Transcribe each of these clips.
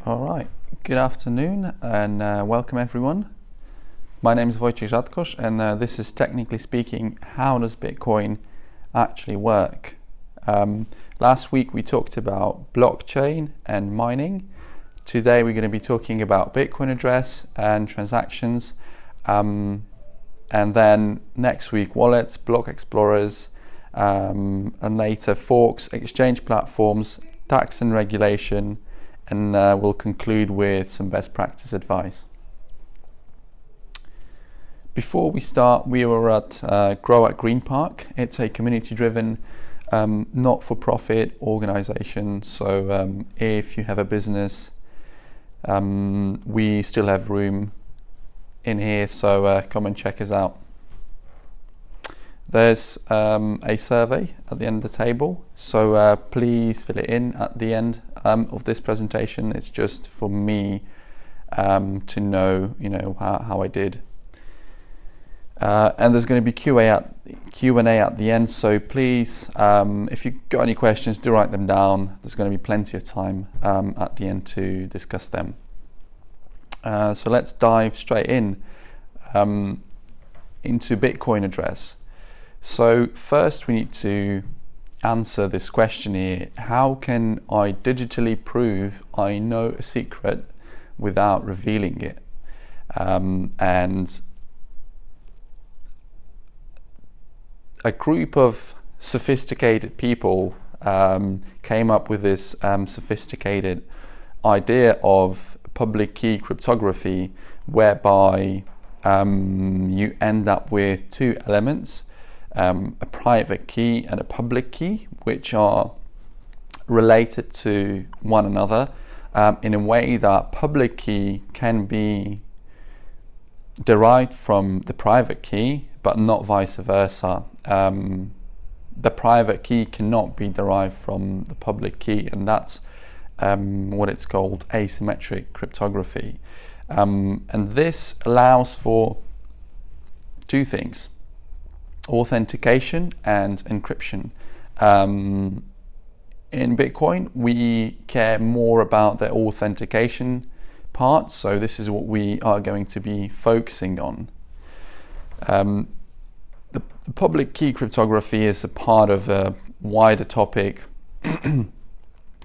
All right, good afternoon and welcome everyone. My name is Wojciech Rzadkosz and this is Technically Speaking, How Does Bitcoin Actually Work? Last week we talked about blockchain and mining. Today we're going to be talking about Bitcoin address and transactions. And then next week wallets, block explorers, and later forks, exchange platforms, tax and regulation, and we'll conclude with some best practice advice. Before we start, we were at Grow at Green Park. It's a community-driven, not-for-profit organization. So if you have a business, we still have room in here, so come and check us out. There's a survey at the end of the table, so please fill it in at the end of this presentation. It's just for me to know, how I did. And there's going to be Q&A at the end, so please, if you've got any questions, do write them down. There's going to be plenty of time at the end to discuss them. So let's dive straight in into Bitcoin address. So first we need to answer this question here. How can I digitally prove I know a secret without revealing it? And a group of sophisticated people came up with this sophisticated idea of public key cryptography, whereby you end up with two elements, a private key and a public key, which are related to one another in a way that public key can be derived from the private key, but not vice versa. The private key cannot be derived from the public key, and that's what it's called, asymmetric cryptography. And this allows for two things: authentication and encryption. In Bitcoin, we care more about the authentication part, so this is what we are going to be focusing on. The public key cryptography is a part of a wider topic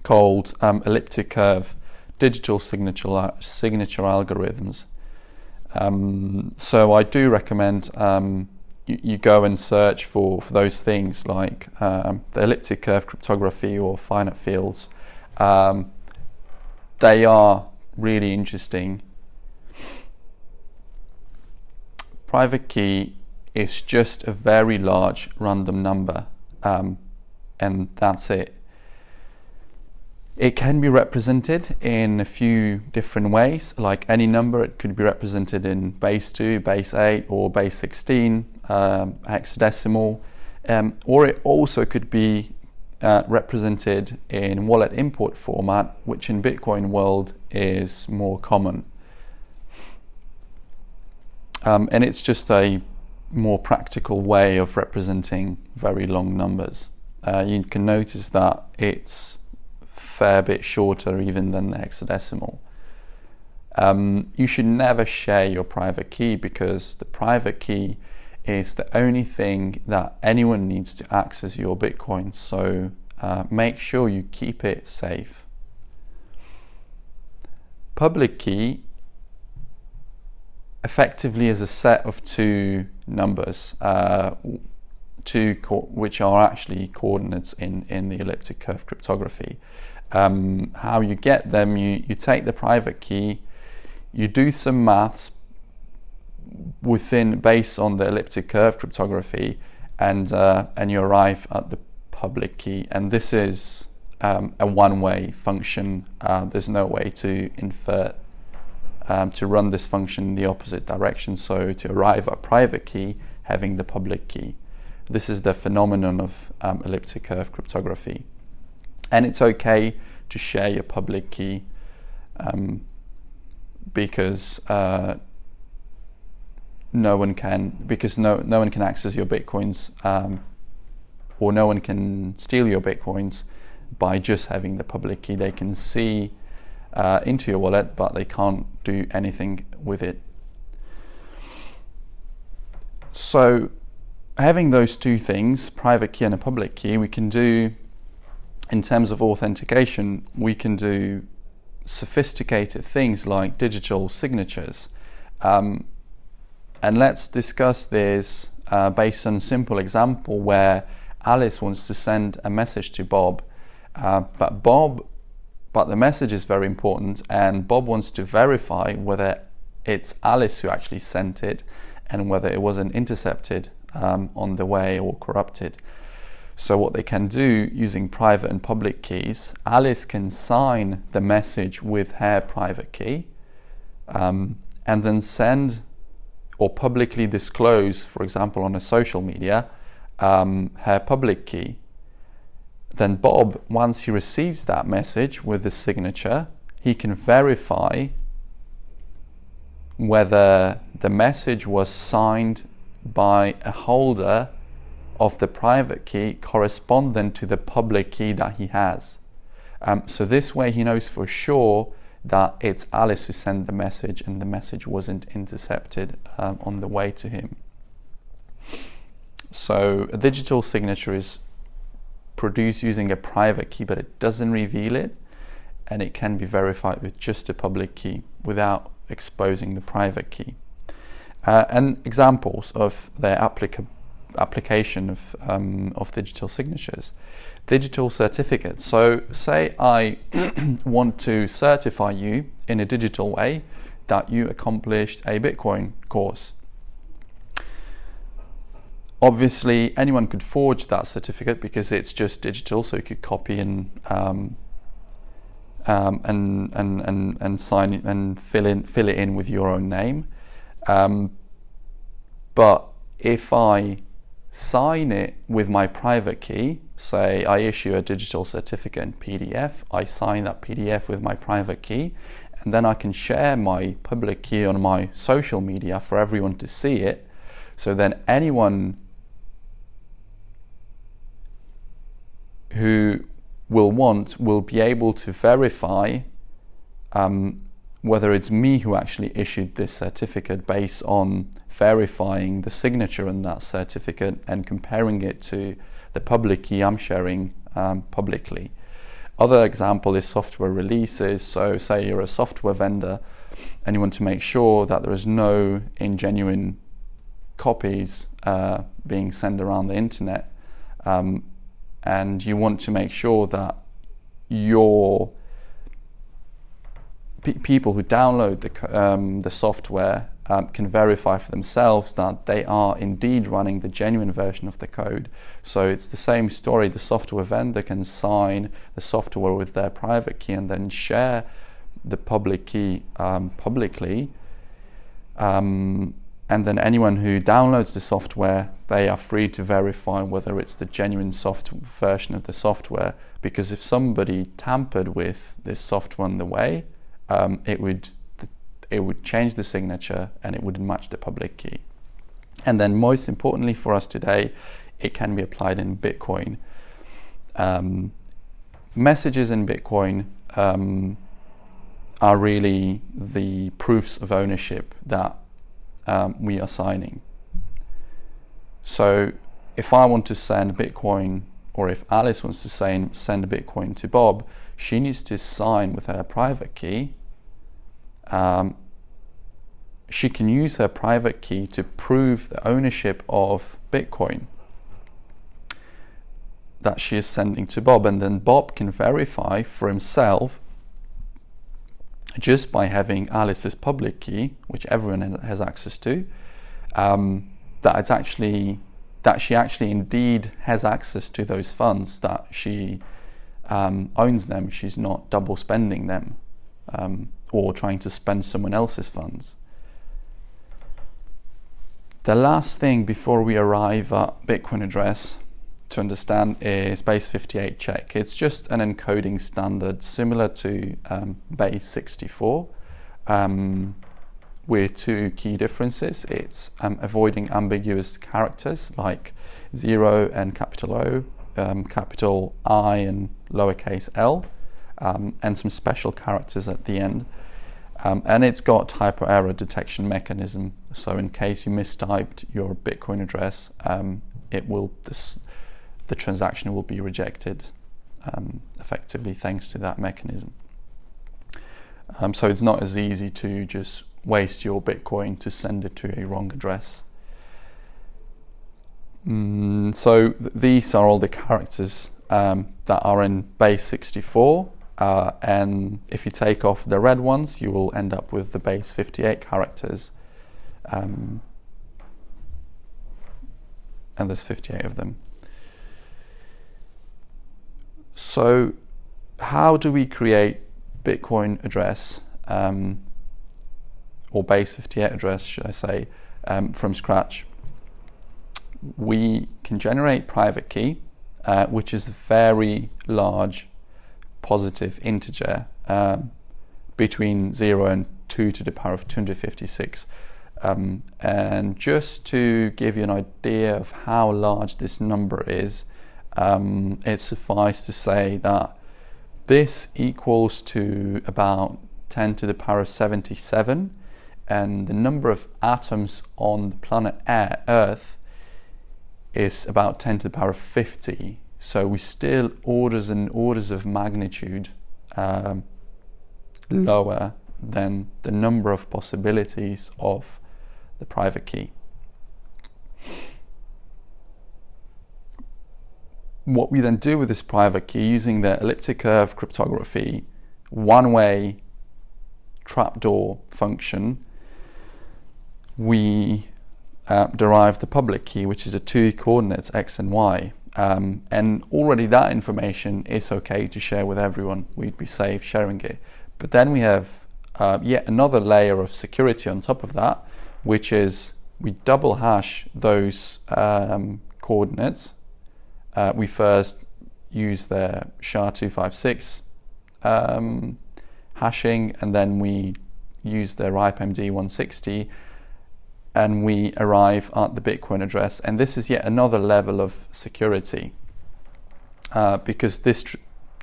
called elliptic curve digital signature algorithms. So I do recommend you go and search for those things like the elliptic curve cryptography or finite fields. They are really interesting. Private key is just a very large random number, and that's it. It can be represented in a few different ways. Like any number, it could be represented in base 2, base 8, or base 16, hexadecimal, or it also could be represented in wallet import format, which in Bitcoin world is more common. And it's just a more practical way of representing very long numbers. You can notice that it's fair bit shorter even than the hexadecimal. You should never share your private key, because the private key is the only thing that anyone needs to access your Bitcoin, so make sure you keep it safe. Public key effectively is a set of two numbers, which are actually coordinates in the elliptic curve cryptography. How you get them, you take the private key, you do some maths based on the elliptic curve cryptography, and you arrive at the public key. And this is a one-way function. There's no way to invert, to run this function in the opposite direction. So to arrive at private key, having the public key. This is the phenomenon of elliptic curve cryptography. And it's okay to share your public key because no one can access your Bitcoins, or no one can steal your Bitcoins by just having the public key. They can see into your wallet, but they can't do anything with it. So having those two things, private key and a public key, we can do, in terms of authentication, we can do sophisticated things like digital signatures. And let's discuss this based on a simple example where Alice wants to send a message to Bob, but the message is very important, and Bob wants to verify whether it's Alice who actually sent it and whether it wasn't intercepted on the way or corrupted. So what they can do using private and public keys, Alice can sign the message with her private key, and then send or publicly disclose, for example on a social media, her public key. Then Bob, once he receives that message with the signature, he can verify whether the message was signed by a holder of the private key corresponding to the public key that he has. So this way he knows for sure that it's Alice who sent the message and the message wasn't intercepted on the way to him. So a digital signature is produced using a private key, but it doesn't reveal it, and it can be verified with just a public key without exposing the private key. And examples of their application of digital signatures. Digital certificates. So say I want to certify you in a digital way that you accomplished a Bitcoin course. Obviously anyone could forge that certificate because it's just digital, so you could copy and sign it and fill it in with your own name. But if I sign it with my private key, say I issue a digital certificate in PDF, I sign that PDF with my private key, and then I can share my public key on my social media for everyone to see it. So then anyone who will be able to verify whether it's me who actually issued this certificate based on verifying the signature on that certificate and comparing it to the public key I'm sharing publicly. Other example is software releases. So say you're a software vendor and you want to make sure that there is no ingenuine copies being sent around the internet, and you want to make sure that your people who download the software can verify for themselves that they are indeed running the genuine version of the code. So it's the same story. The software vendor can sign the software with their private key and then share the public key publicly. And then anyone who downloads the software, they are free to verify whether it's the genuine version of the software. Because if somebody tampered with this software on the way, it would change the signature and it wouldn't match the public key. And then most importantly for us today, it can be applied in Bitcoin. Messages in Bitcoin are really the proofs of ownership that we are signing. So if I want to send Bitcoin, or if Alice wants to send a Bitcoin to Bob, she needs to sign with her private key. She can use her private key to prove the ownership of Bitcoin that she is sending to Bob, and then Bob can verify for himself just by having Alice's public key, which everyone has access to, that she actually indeed has access to those funds, that she owns them, she's not double spending them or trying to spend someone else's funds. The last thing before we arrive at Bitcoin address to understand is base 58 check. It's just an encoding standard similar to base 64 with two key differences. It's avoiding ambiguous characters like 0 and capital O, capital I and lowercase l, and some special characters at the end. And it's got typo error detection mechanism. So in case you mistyped your Bitcoin address, the transaction will be rejected effectively thanks to that mechanism. So it's not as easy to just waste your Bitcoin to send it to a wrong address. So these are all the characters that are in base 64, and if you take off the red ones, you will end up with the base 58 characters, and there's 58 of them. So how do we create Bitcoin address, or base 58 address, should I say, from scratch? We can generate private key, which is a very large positive integer, between 0 and 2 to the power of 256. And just to give you an idea of how large this number is, it suffices to say that this equals to about 10 to the power of 77, and the number of atoms on the planet Earth is about 10 to the power of 50. So we're still orders and orders of magnitude lower than the number of possibilities of the private key. What we then do with this private key, using the elliptic curve cryptography one-way trapdoor function, we derive the public key, which is the two coordinates x and y, and already that information is okay to share with everyone. We'd be safe sharing it. But then we have yet another layer of security on top of that, which is we double hash those coordinates. We first use the SHA-256 hashing, and then we use the RIPE-MD 160, and we arrive at the Bitcoin address. And this is yet another level of security, because this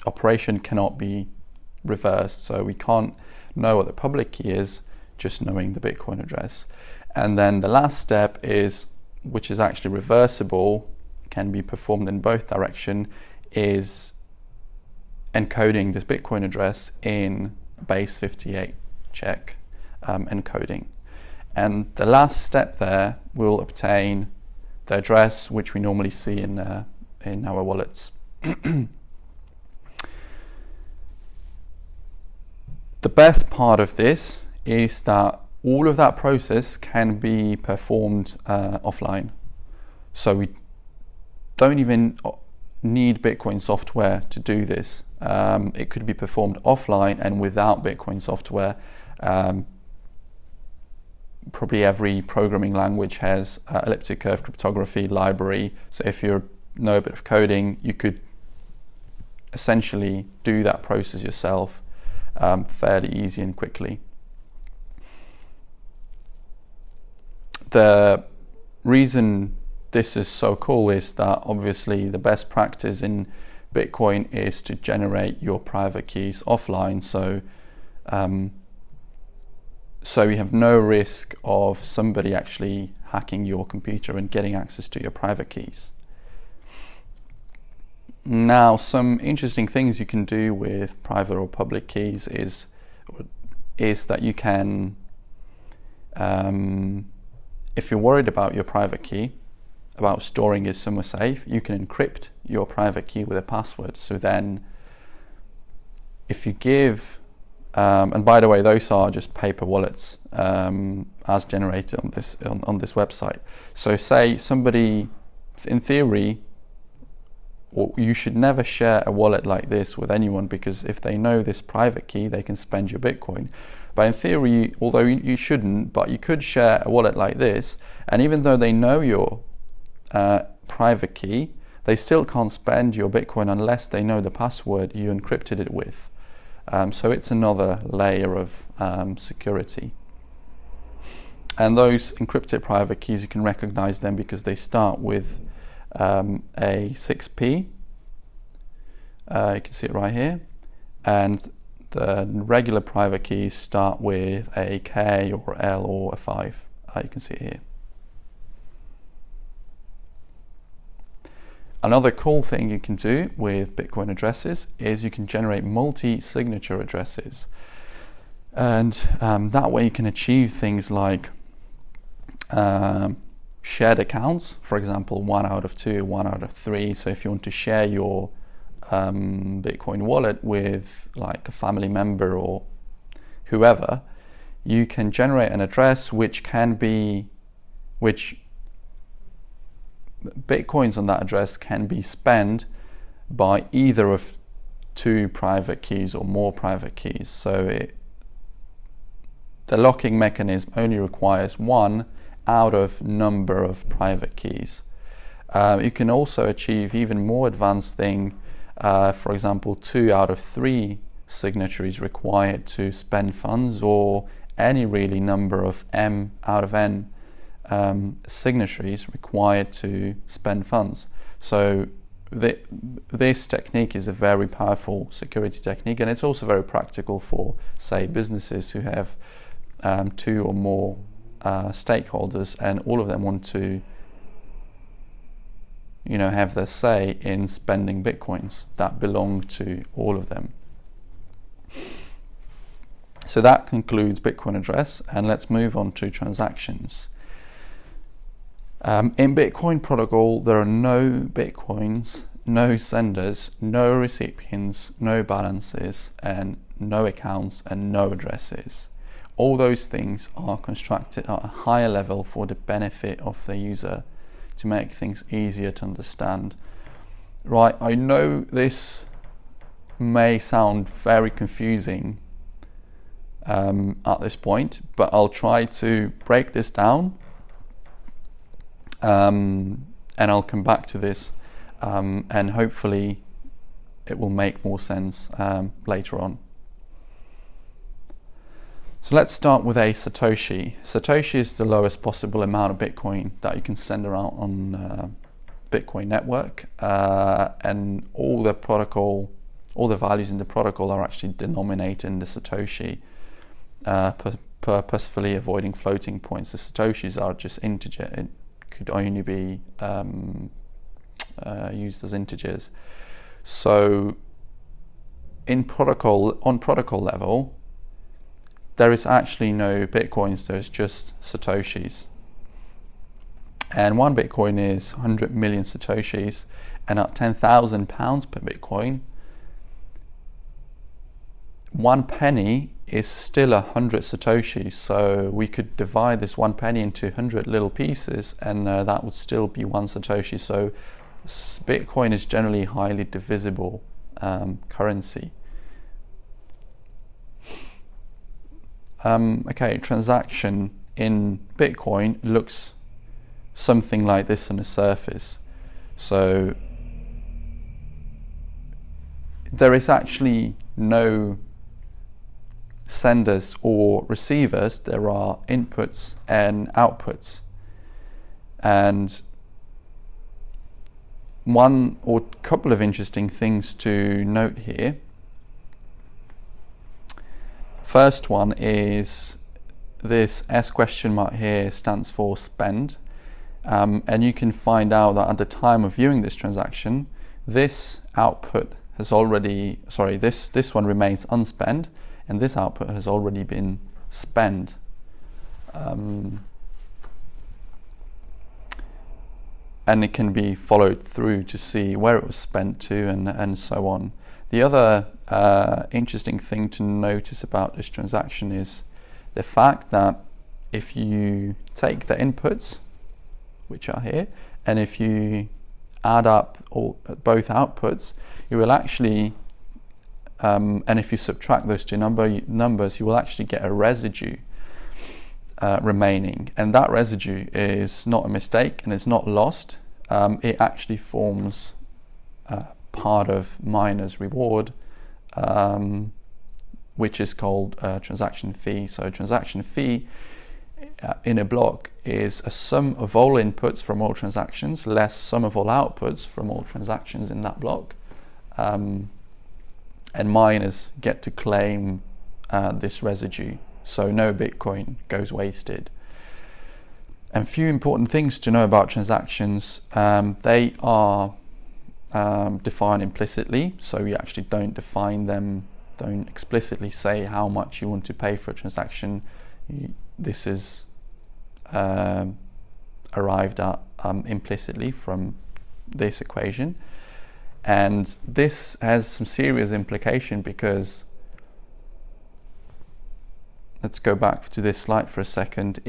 operation cannot be reversed. So we can't know what the public key is just knowing the Bitcoin address. And then the last step is, which is actually reversible, can be performed in both directions, is encoding this Bitcoin address in base 58 check encoding. And the last step there will obtain the address which we normally see in our wallets. The best part of this is that all of that process can be performed offline. So we don't even need Bitcoin software to do this. It could be performed offline and without Bitcoin software. Probably every programming language has elliptic curve cryptography library. So if you know a bit of coding, you could essentially do that process yourself fairly easy and quickly. The reason this is so cool is that obviously the best practice in Bitcoin is to generate your private keys offline. So you have no risk of somebody actually hacking your computer and getting access to your private keys. Now, some interesting things you can do with private or public keys is that you can, if you're worried about your private key, about storing it somewhere safe, you can encrypt your private key with a password. So then if you give, and by the way, those are just paper wallets as generated on this website. So say somebody, in theory, or you should never share a wallet like this with anyone, because if they know this private key, they can spend your Bitcoin. But in theory, although you shouldn't, but you could share a wallet like this, and even though they know your private key, they still can't spend your Bitcoin unless they know the password you encrypted it with. So it's another layer of security. And those encrypted private keys, you can recognize them because they start with a 6P. You can see it right here. and the regular private keys start with a K or L or a 5. You can see it here. Another cool thing you can do with Bitcoin addresses is you can generate multi-signature addresses. And that way you can achieve things like shared accounts, for example, 1 out of 2, 1 out of 3. So if you want to share your Bitcoin wallet with like a family member or whoever, you can generate an address which Bitcoins on that address can be spent by either of 2 private keys or more private keys. So the locking mechanism only requires 1 out of number of private keys. You can also achieve even more advanced thing. For example, 2 out of 3 signatories required to spend funds, or any really number of M out of N signatories required to spend funds. So this technique is a very powerful security technique, and it's also very practical for, say, businesses who have 2 or more stakeholders, and all of them want to have their say in spending Bitcoins that belong to all of them. So that concludes Bitcoin address, and let's move on to transactions. In Bitcoin protocol, there are no Bitcoins, no senders, no recipients, no balances, and no accounts, and no addresses. All those things are constructed at a higher level for the benefit of the user, to make things easier to understand. Right, I know this may sound very confusing at this point, but I'll try to break this down, and I'll come back to this, and hopefully it will make more sense later on. So let's start with a Satoshi. Satoshi is the lowest possible amount of Bitcoin that you can send around on Bitcoin network, and all the values in the protocol are actually denominated in the Satoshi, purposefully avoiding floating points. The Satoshis are just integer. It could only be used as integers. So on protocol level, there is actually no Bitcoins, there's just Satoshis. And 1 Bitcoin is 100 million Satoshis, and at £10,000 per Bitcoin, 1 penny is still 100 Satoshis. So we could divide this 1 penny into 100 little pieces, and that would still be 1 Satoshi. So Bitcoin is generally highly divisible currency. Okay, transaction in Bitcoin looks something like this on the surface. So there is actually no senders or receivers. There are inputs and outputs. And one or couple of interesting things to note here. First one is this S question mark here stands for spend, and you can find out that at the time of viewing this transaction, this output has already, this one remains unspent, and this output has already been spent. And it can be followed through to see where it was spent to, and so on. The other interesting thing to notice about this transaction is the fact that if you take the inputs, which are here, and if you add up both outputs, you will actually, and if you subtract those two numbers, you will actually get a residue remaining. And that residue is not a mistake, and it's not lost. It actually forms part of miner's reward, which is called transaction fee. So transaction fee in a block is a sum of all inputs from all transactions less sum of all outputs from all transactions in that block. And and miners get to claim this residue, so no Bitcoin goes wasted. And a few important things to know about transactions. They are defined implicitly, so you actually don't define them, don't explicitly say how much you want to pay for a transaction. This is arrived at implicitly from this equation. And this has some serious implication, because let's go back to this slide for a second.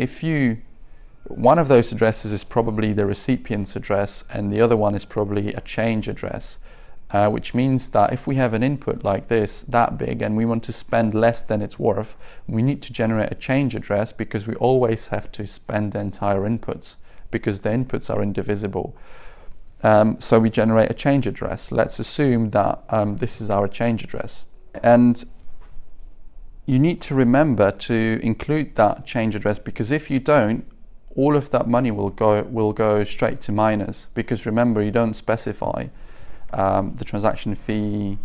One of those addresses is probably the recipient's address, and the other one is probably a change address, which means that if we have an input like this, that big, and we want to spend less than it's worth, we need to generate a change address, because we always have to spend the entire inputs, because the inputs are indivisible. So we generate a change address. Let's assume that this is our change address. And you need to remember to include that change address, because if you don't, all of that money will go straight to miners, because remember, you don't specify the transaction fee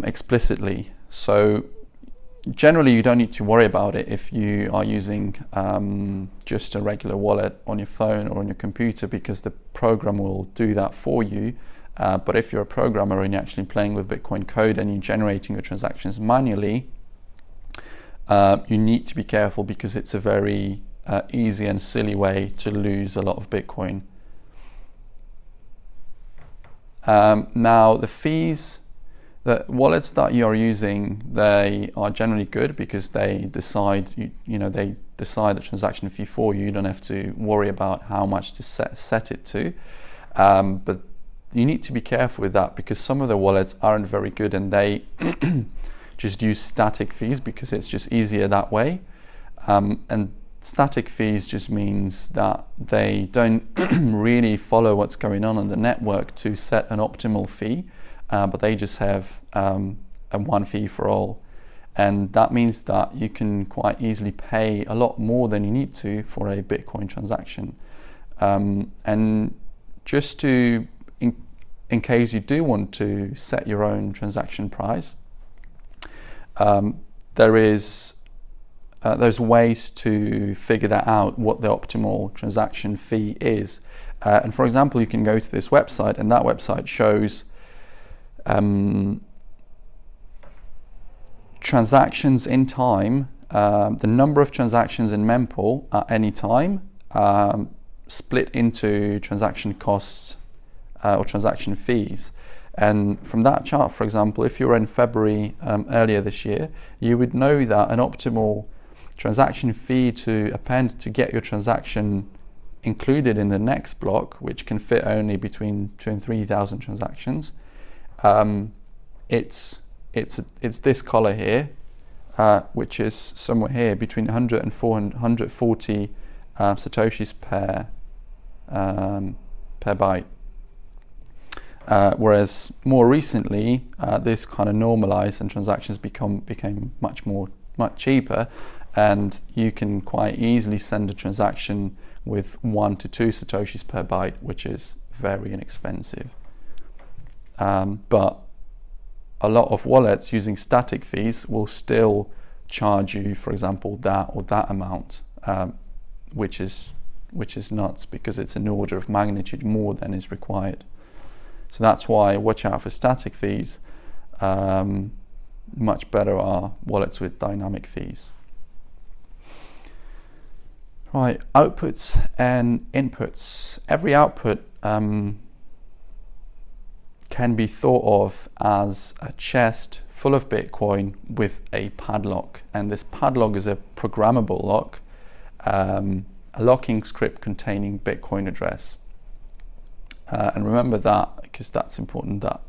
explicitly. So generally you don't need to worry about it if you are using just a regular wallet on your phone or on your computer, because the program will do that for you. But if you're a programmer and you're actually playing with Bitcoin code and you're generating your transactions manually, you need to be careful, because it's a very easy and silly way to lose a lot of Bitcoin. Now, the fees, the wallets that you're using, they are generally good, because they decide, they decide the transaction fee for you. You don't have to worry about how much to set it to. But you need to be careful with that, because some of the wallets aren't very good, and they just use static fees because it's just easier that way. And static fees just means that they don't really follow what's going on the network to set an optimal fee, but they just have a one fee for all. And that means that you can quite easily pay a lot more than you need to for a Bitcoin transaction. And just to, in case you do want to set your own transaction price, there's ways to figure that out, what the optimal transaction fee is. And for example, you can go to this website, and that website shows transactions in time, the number of transactions in mempool at any time, split into transaction costs or transaction fees. And from that chart, for example, if you were in February earlier this year, you would know that an optimal transaction fee to append to get your transaction included in the next block, which can fit only between 2,000 and 3,000 transactions, it's this color here, which is somewhere here between 100 and 440 satoshis per byte. Whereas more recently, this kind of normalized and transactions became much cheaper, and you can quite easily send a transaction with 1 to 2 satoshis per byte, which is very inexpensive. But a lot of wallets using static fees will still charge you, for example, that or that amount, which is nuts, because it's an order of magnitude more than is required. So that's why watch out for static fees. Much better are wallets with dynamic fees. Right, outputs and inputs. Every output can be thought of as a chest full of Bitcoin with a padlock, and this padlock is a programmable lock, a locking script containing Bitcoin address. And remember that, because that's important, that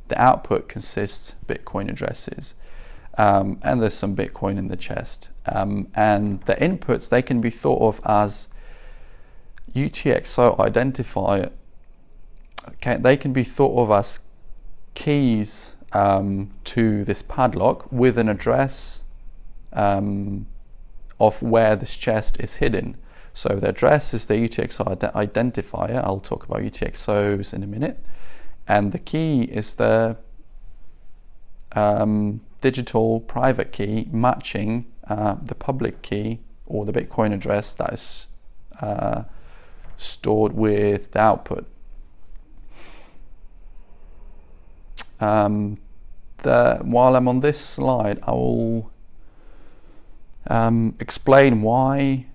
the output consists Bitcoin addresses, and there's some Bitcoin in the chest. And the inputs, they can be thought of as UTXO identifier. They can be thought of as keys to this padlock with an address of where this chest is hidden. So the address is the UTXO identifier. I'll talk about UTXOs in a minute. And the key is the digital private key matching the public key or the Bitcoin address that is stored with the output. While I'm on this slide, I will explain why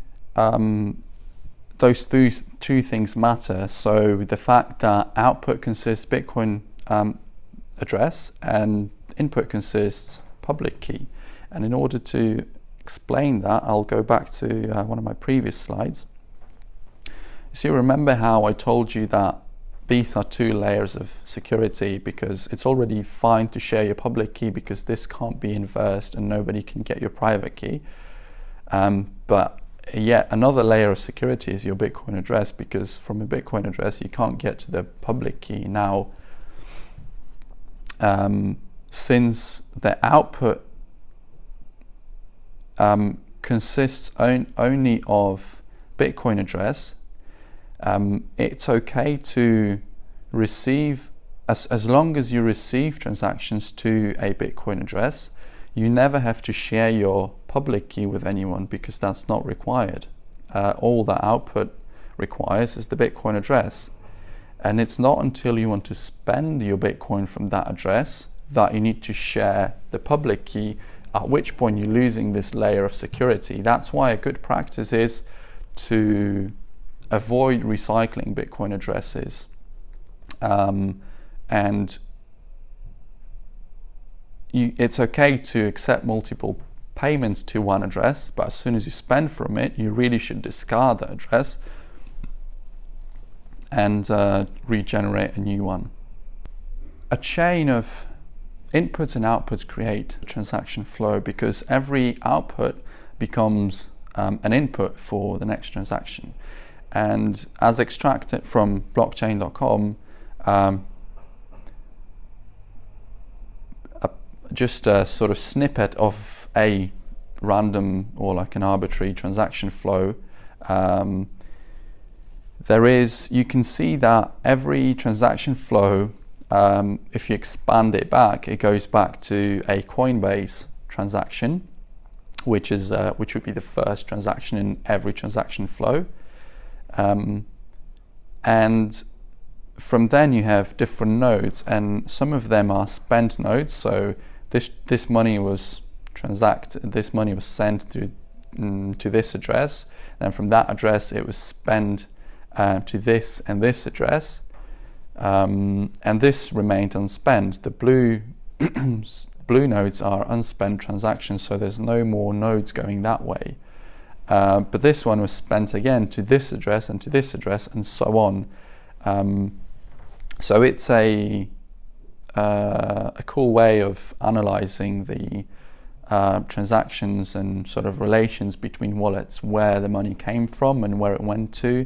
those two things matter. So the fact that output consists Bitcoin address and input consists public key. And in order to explain that, I'll go back to one of my previous slides. So you remember how I told you that these are two layers of security, because it's already fine to share your public key because this can't be inversed and nobody can get your private key. But yet another layer of security is your Bitcoin address, because from a Bitcoin address you can't get to the public key. Now, since the output consists only of Bitcoin address, it's okay to receive, as long as you receive transactions to a Bitcoin address, you never have to share your public key with anyone, because that's not required. All that output requires is the Bitcoin address. And it's not until you want to spend your Bitcoin from that address that you need to share the public key, at which point you're losing this layer of security. That's why a good practice is to avoid recycling Bitcoin addresses. And it's okay to accept multiple payments to one address, but as soon as you spend from it, you really should discard that address and regenerate a new one. A chain of inputs and outputs create a transaction flow, because every output becomes an input for the next transaction. And as extracted from blockchain.com, just a sort of snippet of a random or like an arbitrary transaction flow, you can see that every transaction flow, if you expand it back, it goes back to a Coinbase transaction, which would be the first transaction in every transaction flow. And from then you have different nodes, and some of them are spent nodes. So this money was sent to this address, and from that address it was spent to this and this address, and this remained unspent. The blue nodes are unspent transactions, so there's no more nodes going that way. But this one was spent again to this address and to this address, and so on. So it's a cool way of analyzing the transactions and sort of relations between wallets, where the money came from and where it went to.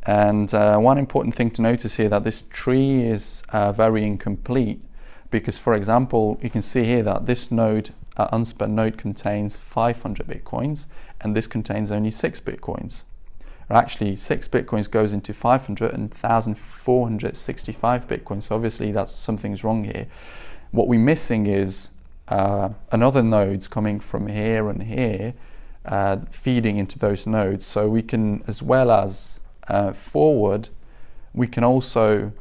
And one important thing to notice here, that this tree is very incomplete, because, for example, you can see here that this node, unspent node, contains 500 bitcoins, and this contains only 6 bitcoins. Or actually, 6 bitcoins goes into 500 and 1,465 bitcoins. So obviously, something's wrong here. What we're missing is another nodes coming from here and here, feeding into those nodes. So we can, as well as forward, we can also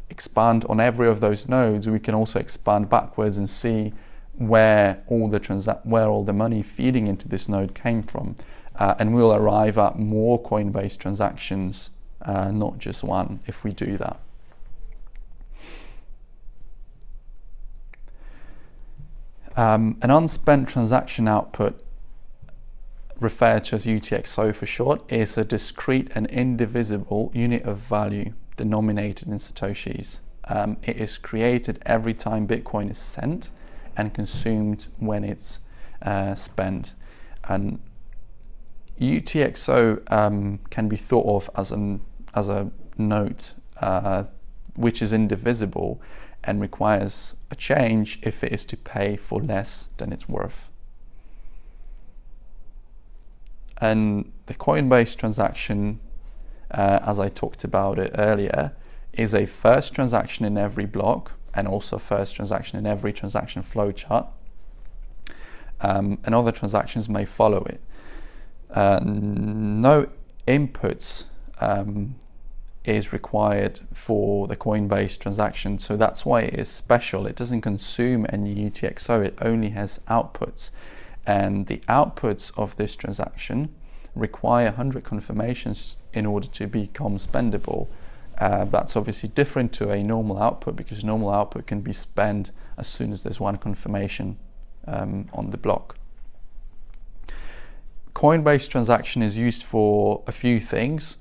expand on every of those nodes. We can also expand backwards and see where all the money feeding into this node came from, and we'll arrive at more Coinbase transactions, not just one, if we do that. An unspent transaction output, referred to as UTXO for short, is a discrete and indivisible unit of value denominated in Satoshis. It is created every time Bitcoin is sent and consumed when it's spent. And UTXO can be thought of as a note which is indivisible and requires a change if it is to pay for less than it's worth. And the Coinbase transaction, as I talked about it earlier, is a first transaction in every block, and also first transaction in every transaction flowchart. And other transactions may follow it. No inputs is required for the Coinbase transaction, so that's why it is special. It doesn't consume any UTXO, it only has outputs, and the outputs of this transaction require 100 confirmations in order to become spendable. That's obviously different to a normal output, because normal output can be spent as soon as there's one confirmation on the block. Coinbase transaction is used for a few things.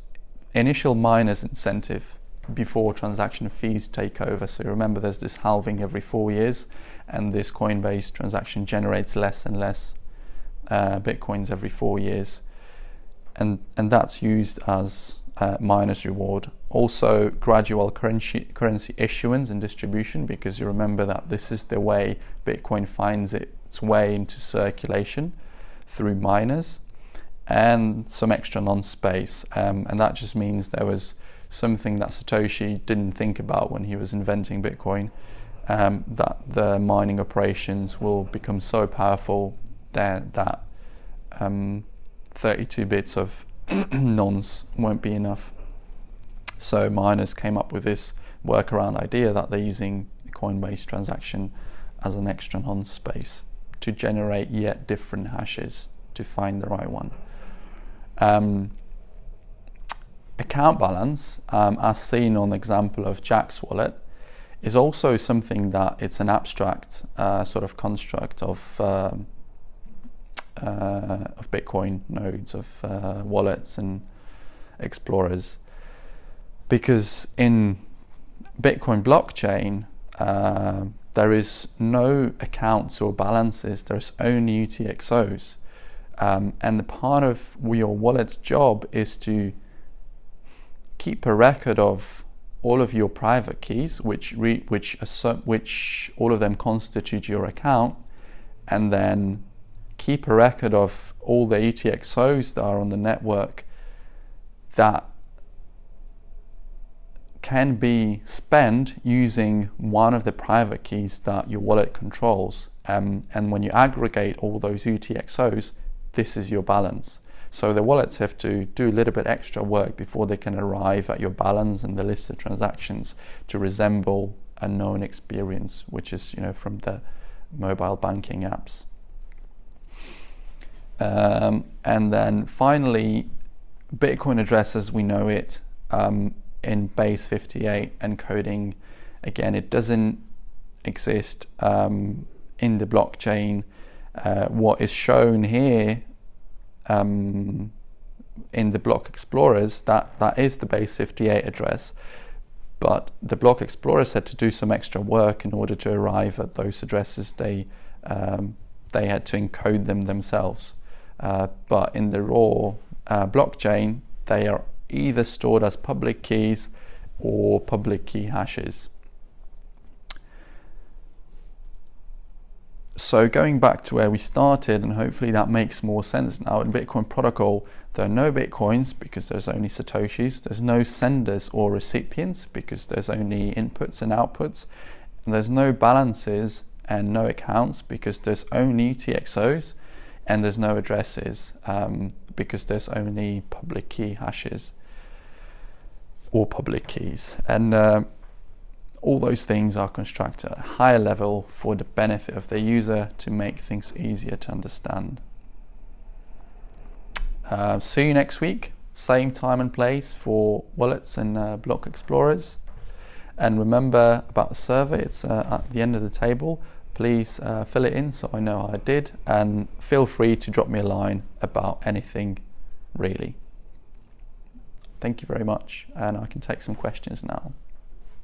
Initial miners incentive before transaction fees take over. So remember, there's this halving every 4 years, and this Coinbase transaction generates less and less Bitcoins every 4 years. And that's used as miners reward. Also gradual currency issuance and distribution, because you remember that this is the way Bitcoin finds its way into circulation, through miners, and some extra non-space. And that just means there was something that Satoshi didn't think about when he was inventing Bitcoin, that the mining operations will become so powerful that 32 bits of nonce won't be enough. So miners came up with this workaround idea that they're using the Coinbase transaction as an extra nonce space to generate yet different hashes to find the right one. Account balance, as seen on the example of Jack's wallet, is also something that it's an abstract sort of construct of Bitcoin nodes, of wallets and explorers, because in Bitcoin blockchain there is no accounts or balances, there's only UTXOs, and the part of your wallet's job is to keep a record of all of your private keys, which all of them constitute your account, and then keep a record of all the UTXOs that are on the network that can be spent using one of the private keys that your wallet controls. And when you aggregate all those UTXOs, this is your balance. So the wallets have to do a little bit extra work before they can arrive at your balance and the list of transactions to resemble a known experience, which is, from the mobile banking apps. And then finally, Bitcoin address as we know it in base 58 encoding, again, it doesn't exist in the blockchain. What is shown here in the block explorers, that is the base 58 address, but the block explorers had to do some extra work in order to arrive at those addresses. They had to encode them themselves, but in the raw blockchain, they are either stored as public keys or public key hashes. So going back to where we started, and hopefully that makes more sense now, in Bitcoin protocol, there are no Bitcoins because there's only Satoshis, there's no senders or recipients because there's only inputs and outputs, and there's no balances and no accounts because there's only UTXOs, and there's no addresses because there's only public key hashes or public keys. And all those things are constructed at a higher level for the benefit of the user to make things easier to understand. See you next week, same time and place for wallets and block explorers. And remember about the survey, it's at the end of the table. Please fill it in so I know how I did, and feel free to drop me a line about anything really. Thank you very much, and I can take some questions now.